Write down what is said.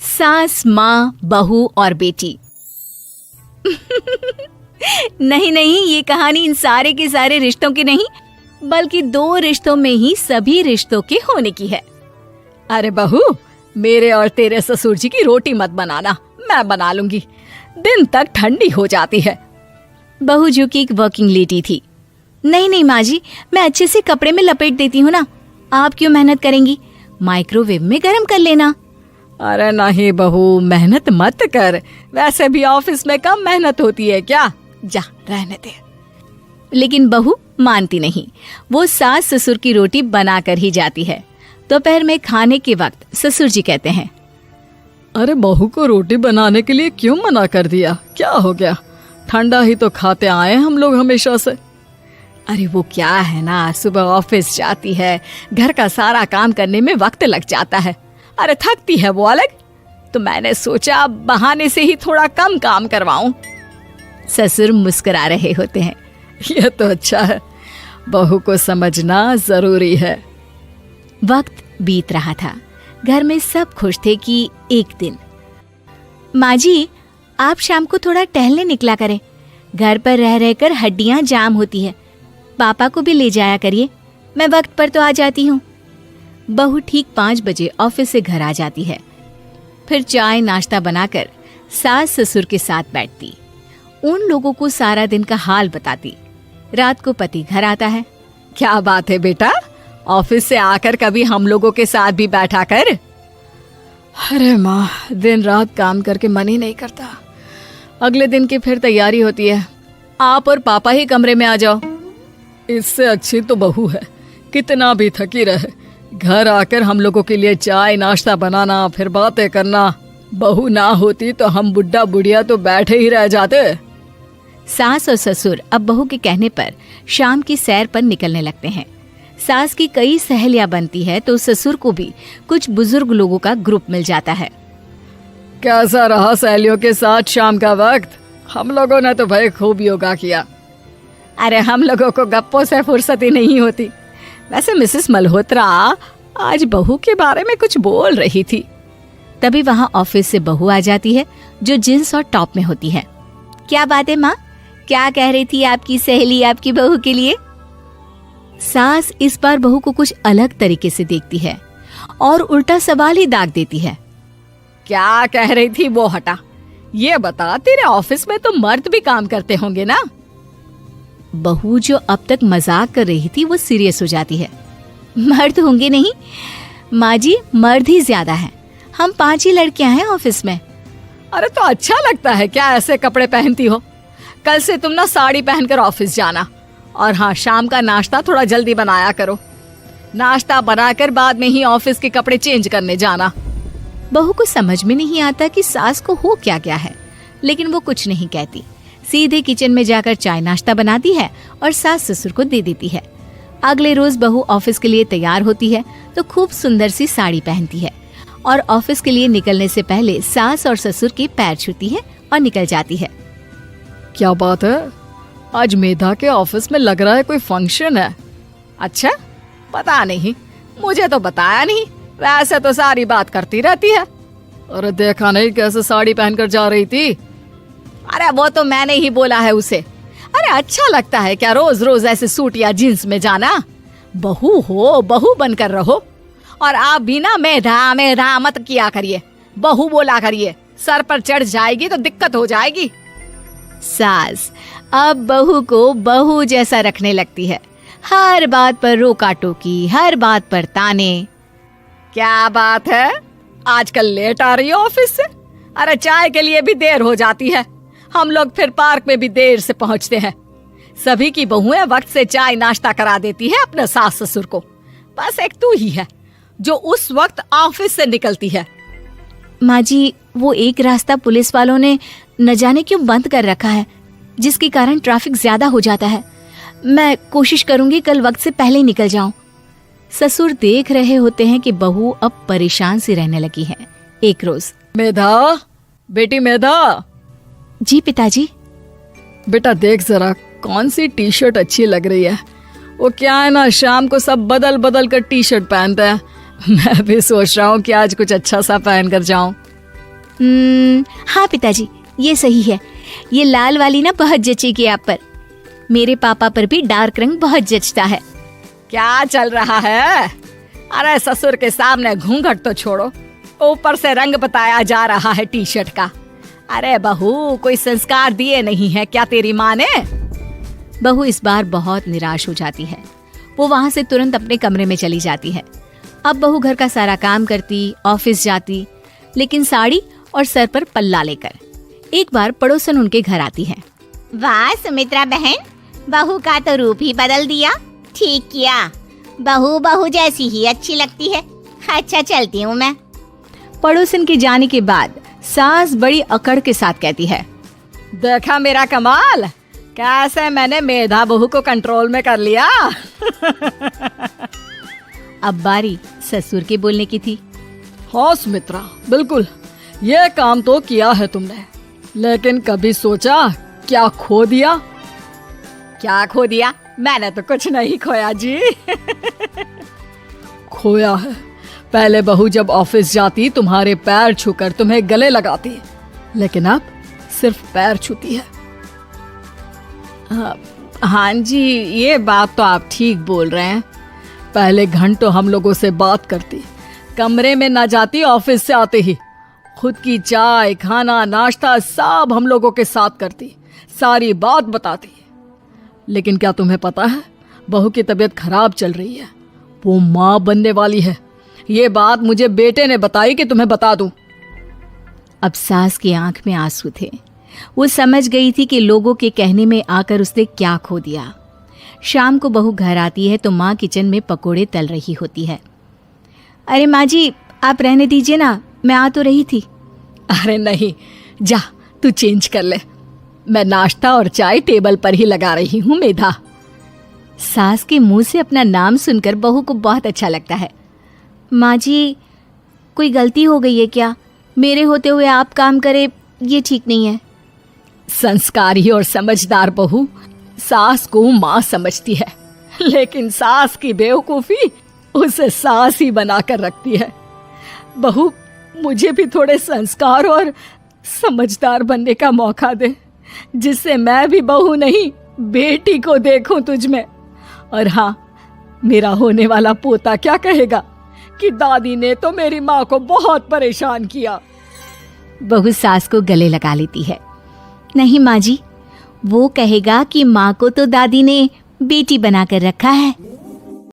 सास, माँ, बहू और बेटी। नहीं नहीं, ये कहानी इन सारे के सारे रिश्तों की नहीं, बल्कि 2 रिश्तों में ही सभी रिश्तों के होने की है। अरे बहू, मेरे और तेरे ससुर जी की रोटी मत बनाना, मैं बना लूंगी, दिन तक ठंडी हो जाती है। बहू जो कि एक वर्किंग लेडी थी। नहीं नहीं माँ जी, मैं अच्छे से कपड़े में लपेट देती हूँ ना, आप क्यों मेहनत करेंगी, माइक्रोवेव में गर्म कर लेना। अरे नहीं बहू, मेहनत मत कर, वैसे भी ऑफिस में कम मेहनत होती है क्या, जा रहने दे। लेकिन बहू मानती नहीं, वो सास ससुर की रोटी बना कर ही जाती है। दोपहर में खाने के वक्त ससुर जी कहते हैं, अरे बहू को रोटी बनाने के लिए क्यों मना कर दिया, क्या हो गया, ठंडा ही तो खाते आए हम लोग हमेशा से। अरे वो क्या है ना, सुबह ऑफिस जाती है, घर का सारा काम करने में वक्त लग जाता है, अरे थकती है वो अलग, तो मैंने सोचा बहाने से ही थोड़ा कम काम करवाऊं। ससुर मुस्कुरा रहे होते हैं, ये तो अच्छा है, बहू को समझना जरूरी है। वक्त बीत रहा था, घर में सब खुश थे कि एक दिन, माँ जी आप शाम को थोड़ा टहलने निकला करें, घर पर रह रहकर हड्डियां जाम होती है, पापा को भी ले जाया करिए, मैं वक्त पर तो आ जाती हूँ। बहू ठीक 5 बजे ऑफिस से घर आ जाती है। फिर चाय नाश्ता बनाकर सास ससुर के साथ बैठती, उन लोगों को सारा दिन का हाल बताती। रात को पति घर आता है। क्या बात है बेटा, ऑफिस से आकर कभी हम लोगों के साथ भी बैठा कर। अरे माँ, दिन रात काम करके मन ही नहीं करता, अगले दिन की फिर तैयारी होती है, आप और पापा ही कमरे में आ जाओ। इससे अच्छी तो बहू है, कितना भी थकी रहे, घर आकर हम लोगों के लिए चाय नाश्ता बनाना, फिर बातें करना। बहू ना होती तो हम बुढ़ा बुढ़िया तो बैठे ही रह जाते। सास और ससुर अब बहू के कहने पर शाम की सैर पर निकलने लगते हैं। सास की कई सहेलियां बनती है तो ससुर को भी कुछ बुजुर्ग लोगों का ग्रुप मिल जाता है। कैसा रहा सहेलियों के साथ शाम का वक्त? हम लोगों ने तो भाई खूब योगा किया। अरे हम लोगों को गप्पों से फुर्सत ही नहीं होती। वैसे मिसेस मल्होत्रा आज बहू के बारे में कुछ बोल रही थी। तभी वहाँ ऑफिस से बहू आ जाती है जो जींस और टॉप में होती है। क्या बात है माँ, क्या कह रही थी आपकी सहेली आपकी बहू के लिए? सास इस बार बहू को कुछ अलग तरीके से देखती है और उल्टा सवाल ही दाग देती है। क्या कह रही थी वो हटा, ये बता, तेरे ऑफिस में तो मर्द भी काम करते होंगे ना? बहू जो अब तक मजाक कर रही थी वो सीरियस हो जाती है। मर्द होंगे नहीं माँ जी, मर्द ही ज्यादा हैं, हम 5 ही लड़कियां हैं ऑफिस में। अरे तो अच्छा लगता है क्या ऐसे कपड़े पहनती हो? कल से तुम ना साड़ी पहनकर ऑफिस जाना, और हाँ, शाम का नाश्ता थोड़ा जल्दी बनाया करो, नाश्ता बनाकर बाद में ही ऑफिस के कपड़े चेंज करने जाना। बहू को समझ में नहीं आता कि सास को हो क्या गया है, लेकिन वो कुछ नहीं कहती, सीधे किचन में जाकर चाय नाश्ता बनाती है और सास ससुर को दे देती है। अगले रोज बहू ऑफिस के लिए तैयार होती है तो खूब सुंदर सी साड़ी पहनती है और ऑफिस के लिए निकलने से पहले सास और ससुर के पैर छूती है और निकल जाती है। क्या बात है, आज मेधा के ऑफिस में लग रहा है कोई फंक्शन है। अच्छा, पता नहीं, मुझे तो बताया नहीं, वैसे तो सारी बात करती रहती है। अरे देखा नहीं कैसे साड़ी पहनकर जा रही थी? अरे वो तो मैंने ही बोला है उसे। अरे अच्छा लगता है क्या रोज रोज ऐसे सूट या जींस में जाना? बहू हो, बहू बनकर रहो, और आप भी ना मेधा मेधा मत किया करिए, बहू बोला करिए, सर पर चढ़ जाएगी तो दिक्कत हो जाएगी। सास अब बहू को बहू जैसा रखने लगती है, हर बात पर रोका टोकी, हर बात पर ताने। क्या बात है, आजकल लेट आ रही है ऑफिस से? अरे चाय के लिए भी देर हो जाती है, हम लोग फिर पार्क में भी देर से पहुंचते हैं। सभी की बहुएं वक्त से चाय नाश्ता करा देती है अपने सास ससुर को, बस एक तू ही है जो उस वक्त ऑफिस से निकलती है। माँ जी, वो एक रास्ता पुलिस वालों ने न जाने क्यों बंद कर रखा है, जिसके कारण ट्रैफिक ज्यादा हो जाता है। मैं कोशिश करूंगी कल वक्त से पहले ही निकल जाऊं। ससुर देख रहे होते हैं कि बहू अब परेशान सी रहने लगी है। एक रोज, मेधा, बेटी मेधा। जी पिताजी। बेटा देख जरा कौन सी टी शर्ट अच्छी लग रही है। वो क्या है ना, शाम को सब बदल बदल कर टी शर्ट पहनते हैं, मैं भी सोच रहा हूँ कि आज कुछ अच्छा सा पहन कर जाऊं। हाँ पिताजी, ये सही है। ये लाल वाली ना बहुत जचेगी आप पर। मेरे पापा पर भी डार्क रंग बहुत जचता है। क्या चल रहा है? अरे ससुर के सामने घूंघट तो छोड़ो, ऊपर से रंग बताया जा रहा है टी शर्ट का। अरे बहू, कोई संस्कार दिए नहीं है क्या तेरी माँ ने? बहू इस बार बहुत निराश हो जाती है। वो वहां से तुरंत अपने कमरे में चली जाती है। अब बहू घर का सारा काम करती, ऑफिस जाती, लेकिन साड़ी और सर पर पल्ला लेकर। एक बार पड़ोसन उनके घर आती है। वाह सुमित्रा बहन, बहू का तो रूप ही बदल दिया। ठीक किया, बहू बहू जैसी ही अच्छी लगती है। अच्छा चलती हूँ मैं। पड़ोसन के जाने के बाद सास बड़ी अकड़ के साथ कहती है, देखा मेरा कमाल, कैसे मैंने मेधा बहू को कंट्रोल में कर लिया। अब बारी ससुर के बोलने की थी। हाँ सुमित्रा, बिल्कुल ये काम तो किया है तुमने, लेकिन कभी सोचा क्या खो दिया? क्या खो दिया? मैंने तो कुछ नहीं खोया जी। खोया है, पहले बहू जब ऑफिस जाती तुम्हारे पैर छूकर तुम्हें गले लगाती, लेकिन अब सिर्फ पैर छूती है। हाँ जी, ये बात तो आप ठीक बोल रहे हैं। पहले घंटों हम लोगों से बात करती, कमरे में ना जाती, ऑफिस से आते ही खुद की चाय, खाना, नाश्ता सब हम लोगों के साथ करती, सारी बात बताती। लेकिन क्या तुम्हें पता है, बहू की तबीयत खराब चल रही है, वो माँ बनने वाली है। ये बात मुझे बेटे ने बताई कि तुम्हें बता दूं। अब सास की आंख में आंसू थे। वो समझ गई थी कि लोगों के कहने में आकर उसने क्या खो दिया। शाम को बहू घर आती है तो माँ किचन में पकोड़े तल रही होती है। अरे माँ जी, आप रहने दीजिए ना, मैं आ तो रही थी। अरे नहीं, जा तू चेंज कर ले, मैं नाश्ता और चाय टेबल पर ही लगा रही हूँ मेधा। सास के मुंह से अपना नाम सुनकर बहू को बहुत अच्छा लगता है। माँ जी, कोई गलती हो गई है क्या? मेरे होते हुए आप काम करे, ये ठीक नहीं है। संस्कारी और समझदार बहू सास को माँ समझती है, लेकिन सास की बेवकूफी उसे सास ही बनाकर रखती है। बहू, मुझे भी थोड़े संस्कार और समझदार बनने का मौका दे, जिससे मैं भी बहू नहीं बेटी को देखूं तुझ में। और हाँ, मेरा होने वाला पोता क्या कहेगा कि दादी ने तो मेरी माँ को बहुत परेशान किया। बहू सास को गले लगा लेती है। नहीं माँ जी, वो कहेगा कि माँ को तो दादी ने बेटी बनाकर रखा है।